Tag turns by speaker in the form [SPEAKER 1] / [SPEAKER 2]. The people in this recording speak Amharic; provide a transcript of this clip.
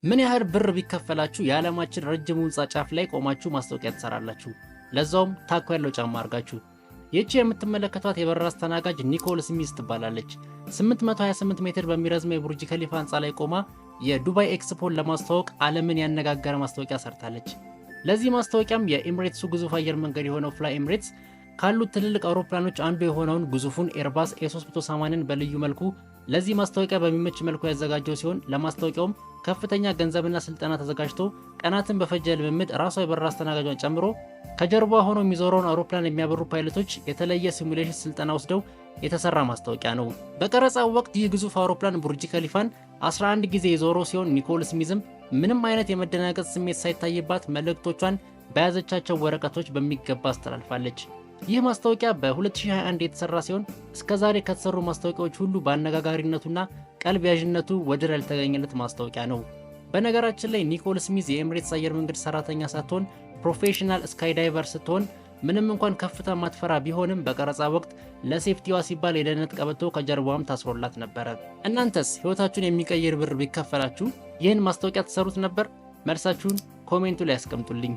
[SPEAKER 1] ምን ያህል ብር ቢከፈላችሁ የዓለማችን ረጅሙ ህንጻ ጫፍ ላይ ቆማችሁ ማስታወቂያ ትሰራላችሁ? ለዛውም ታኮ ያለው ጫማ አርጋችሁ። ይህቺ የምትመለከቷት የበረራ አስተናጋጅ ኒኮል ስሚዝ ትባላለች። 828 ሜትር በሚረዝመው የቡርጅ ከሊፋ ህንጻ ላይ ቆማ የዱባይ ኤክስፖን ለማስተዋወቅ ዓለምን ያነጋገረ ማስታወቂያ ሰርታለች። ለዚህ ማስታወቂያም የኤምሬትሱ ግዙፍ አየር መንገድ የሆነው ፍላይ ኤምሬትስ ካሉት ትልልቅ አውሮፕላኖች አንዱ የሆነውን ግዙፉን ኤርባስ ኤ380ን በልዩ መልኩ ለዚህ ማስታወቂያ በሚመች መልኩ ያዘጋጀው ሲሆን ለማስታወቂያውም ከፍተኛ ገንዘብና ስልጠና ተዘጋጅቶ ቀናትን በፈጀ ልምምድ ራሷ የበረራ አስተናጋጇን ጨምሮ ከጀርባ ሆኖ የሚዞረውን አውሮፕላን የሚያበሩ ፓይለቶች የተለየ ሲሙሌሽን ስልጠና ወስደው የተሰራ ማስታወቂያ ነው። በቀረጻው ወቅት ይህ ግዙፍ አውሮፕላን ቡርጅ ከሊፋን 11 ጊዜ የዞረው ሲሆን ኒኮል ስሚዝም ምንም አይነት የመደናገጥ ስሜት ሳይታይባት መልእክቶቿን በያዘቻቸው ወረቀቶች በሚገባ አስተላልፋለች። ይህ ማስታወቂያ በ2021 የተሰራ ሲሆን እስከዛሬ ከተሰሩ ማስታወቂያዎች ሁሉ በአነጋጋሪነቱና ቀልብ ያዥነቱ ወደር ያልተገኘለት ማስታወቂያ ነው። በነገራችን ላይ ኒኮል ስሚዝ የኤምሬትስ አየር መንገድ ሰራተኛ ሳትሆን ፕሮፌሽናል ስካይዳይቨር ስትሆን ምንም እንኳን ከፍታ ማትፈራ ቢሆንም በቀረጻ ወቅት ለሴፍቲዋ ሲባል የደህንነት ቀበቶ ከጀርባዋም ታስሮላት ነበረ። እናንተስ ህይወታችሁን የሚቀይር ብር ቢከፈላችሁ ይህን ማስታወቂያ ትሰሩት ነበር? መልሳችሁን ኮሜንቱ ላይ ያስቀምጡልኝ።